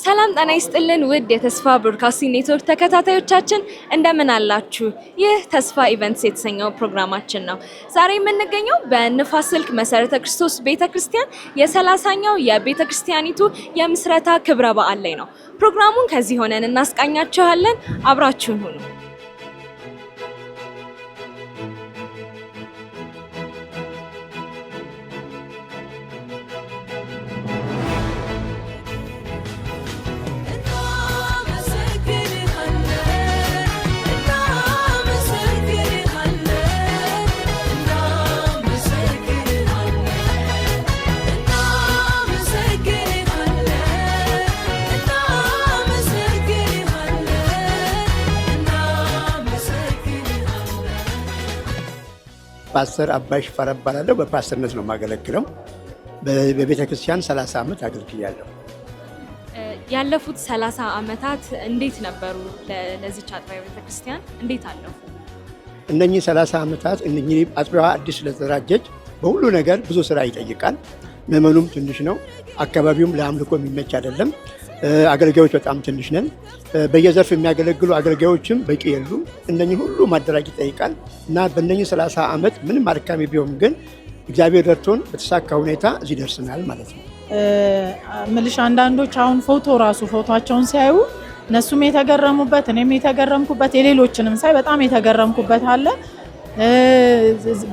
ሰላም ጤና ይስጥልን ውድ የተስፋ ብሮድካስቲንግ ኔትወርክ ተከታታዮቻችን እንደምን አላችሁ? ይህ ተስፋ ኢቨንትስ የተሰኘው ፕሮግራማችን ነው። ዛሬ የምንገኘው በንፋስ ስልክ መሰረተ ክርስቶስ ቤተክርስቲያን የ30ኛው የቤተክርስቲያኒቱ የምስረታ ክብረ በዓል ላይ ነው። ፕሮግራሙን ከዚህ ሆነን እናስቃኛችኋለን። አብራችሁን ሁኑ። ፓስተር አባይ ሽፈራ እባላለሁ። በፓስተርነት ነው የማገለግለው። በቤተክርስቲያን 30 ዓመት አገልግያለሁ። ያለፉት 30 ዓመታት እንዴት ነበሩ? ለዚች አጥቢያ ቤተክርስቲያን እንዴት አለፉ? እነኚህ 30 ዓመታት እነኚህ አጥቢያዋ አዲስ ስለተደራጀች በሁሉ ነገር ብዙ ስራ ይጠይቃል። ምዕመኑም ትንሽ ነው። አካባቢውም ለአምልኮ የሚመች አይደለም። አገልጋዮች በጣም ትንሽ ነን። በየዘርፍ የሚያገለግሉ አገልጋዮችም በቂ የሉም። እነኚህ ሁሉ ማደራጀት ይጠይቃል እና በእነኚህ 30 ዓመት ምንም አድካሚ ቢሆን ግን እግዚአብሔር ረድቶን በተሳካ ሁኔታ እዚህ ደርሰናል ማለት ነው። ምልሽ አንዳንዶች አሁን ፎቶቸውን ሲያዩ እነሱም የተገረሙበት እኔም የተገረምኩበት የሌሎችንም ሳይ በጣም የተገረምኩበት አለ።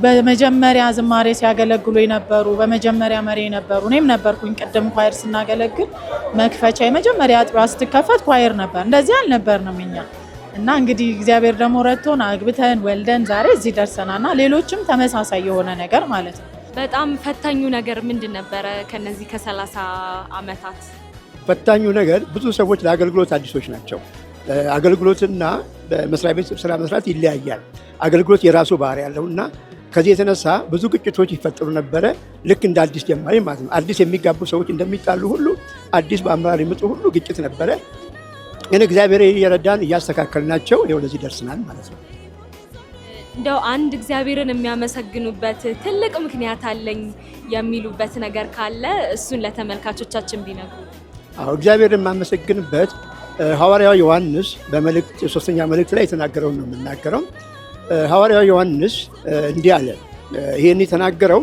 በመጀመሪያ ዝማሬ ሲያገለግሉ የነበሩ በመጀመሪያ መሪ የነበሩ እኔም ነበርኩኝ። ቅድም ኳየር ስናገለግል መክፈቻ የመጀመሪያ አጥቢያ ስትከፈት ኳየር ነበር። እንደዚህ አልነበርንም እኛ እና እንግዲህ እግዚአብሔር ደግሞ ረድቶን አግብተን ወልደን ዛሬ እዚህ ደርሰናልና ሌሎችም ተመሳሳይ የሆነ ነገር ማለት ነው። በጣም ፈታኙ ነገር ምንድን ነበረ? ከነዚህ ከ30 ዓመታት ፈታኙ ነገር ብዙ ሰዎች ለአገልግሎት አዲሶች ናቸው። አገልግሎትና በመስሪያ ቤት ስራ መስራት ይለያያል። አገልግሎት የራሱ ባህሪ ያለው እና ከዚህ የተነሳ ብዙ ግጭቶች ይፈጠሩ ነበረ። ልክ እንደ አዲስ ጀማሪ ማለት ነው። አዲስ የሚጋቡ ሰዎች እንደሚጣሉ ሁሉ አዲስ በአመራር የመጡ ሁሉ ግጭት ነበረ። ግን እግዚአብሔር እየረዳን እያስተካከልናቸው ወደዚህ ደርሰናል ማለት ነው። እንደው አንድ እግዚአብሔርን የሚያመሰግኑበት ትልቅ ምክንያት አለኝ የሚሉበት ነገር ካለ እሱን ለተመልካቾቻችን ቢነግሩ። እግዚአብሔርን የማመሰግንበት ሐዋርያው ዮሐንስ በመልእክት 3ኛ መልእክት ላይ የተናገረውን ነው የምናገረው። ሐዋርያው ዮሐንስ እንዲህ አለ። ይሄን የተናገረው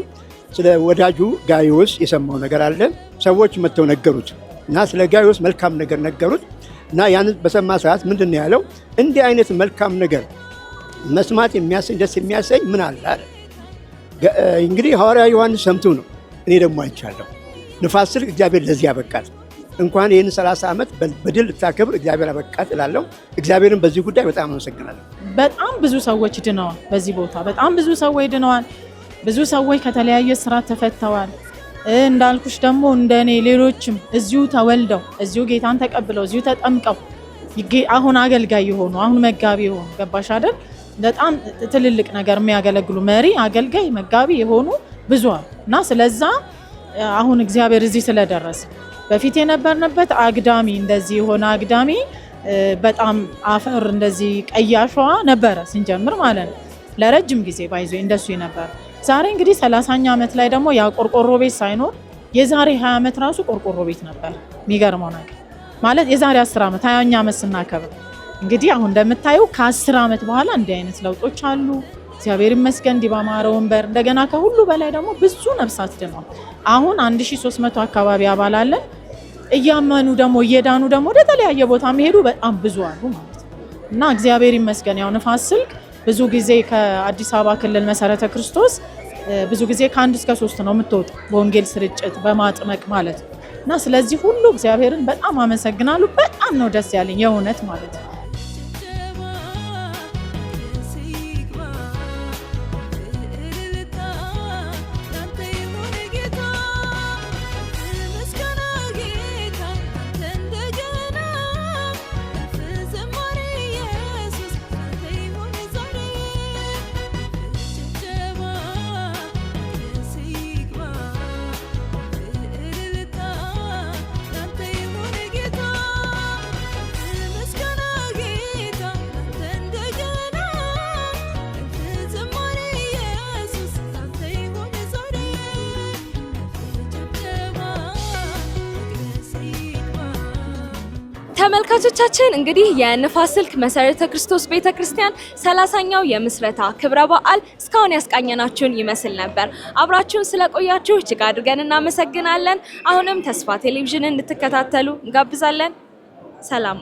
ስለ ወዳጁ ጋይዮስ የሰማው ነገር አለ። ሰዎች መጥተው ነገሩት እና ስለ ጋይዮስ መልካም ነገር ነገሩት እና ያን በሰማ ሰዓት ምንድን ነው ያለው? እንዲህ አይነት መልካም ነገር መስማት የሚያሰኝ ደስ የሚያሰኝ ምን አለ? እንግዲህ ሐዋርያው ዮሐንስ ሰምቶ ነው። እኔ ደግሞ አይቻለሁ። ንፋስ ስልክ እግዚአብሔር ለዚህ ያበቃት። እንኳን ይህን 30 ዓመት በድል ልታከብር እግዚአብሔር አበቃት እላለሁ። እግዚአብሔርን በዚህ ጉዳይ በጣም አመሰግናለሁ። በጣም ብዙ ሰዎች ድነዋል። በዚህ ቦታ በጣም ብዙ ሰዎች ድነዋል። ብዙ ሰዎች ከተለያየ ስራት ተፈተዋል። እንዳልኩሽ ደግሞ እንደኔ ሌሎችም እዚሁ ተወልደው እዚሁ ጌታን ተቀብለው እዚሁ ተጠምቀው አሁን አገልጋይ የሆኑ አሁን መጋቢ የሆኑ ገባሽ አይደል? በጣም ትልልቅ ነገር የሚያገለግሉ መሪ፣ አገልጋይ፣ መጋቢ የሆኑ ብዙ አሉ እና ስለዛ አሁን እግዚአብሔር እዚህ ስለደረሰ በፊት የነበርንበት አግዳሚ እንደዚህ የሆነ አግዳሚ በጣም አፈር እንደዚህ ቀያሿ ነበረ ስንጀምር ማለት ነው። ለረጅም ጊዜ ባይዞ እንደሱ ነበር። ዛሬ እንግዲህ 30ኛ ዓመት ላይ ደግሞ ያ ቆርቆሮ ቤት ሳይኖር የዛሬ 20 ዓመት ራሱ ቆርቆሮ ቤት ነበር። የሚገርመው ነገር ማለት የዛሬ 10 ዓመት 20ኛ ዓመት ስናከብር እንግዲህ አሁን እንደምታየው ከ10 ዓመት በኋላ እንዲህ አይነት ለውጦች አሉ። እግዚአብሔር ይመስገን። እንዲህ ባማረ ወንበር እንደገና ከሁሉ በላይ ደግሞ ብዙ ነፍሳት ድነዋል። አሁን 1300 አካባቢ አባል አለን። እያመኑ ደግሞ እየዳኑ ደግሞ ወደ ተለያየ ቦታ የሚሄዱ በጣም ብዙ አሉ ማለት ነው እና እግዚአብሔር ይመስገን። ያው ንፋስ ስልክ ብዙ ጊዜ ከአዲስ አበባ ክልል መሰረተ ክርስቶስ ብዙ ጊዜ ከ1 እስከ 3 ነው የምትወጣው በወንጌል ስርጭት በማጥመቅ ማለት ነው እና ስለዚህ ሁሉ እግዚአብሔርን በጣም አመሰግናለሁ። በጣም ነው ደስ ያለኝ የእውነት ማለት ነው። ተመልካቾቻችን እንግዲህ የንፋስ ስልክ መሰረተ ክርስቶስ ቤተክርስቲያን 30ኛው የምስረታ ክብረ በዓል እስካሁን ያስቃኘናችሁን ይመስል ነበር። አብራችሁን ስለቆያችሁ እጅግ አድርገን እናመሰግናለን። አሁንም ተስፋ ቴሌቪዥንን እንድትከታተሉ እንጋብዛለን። ሰላም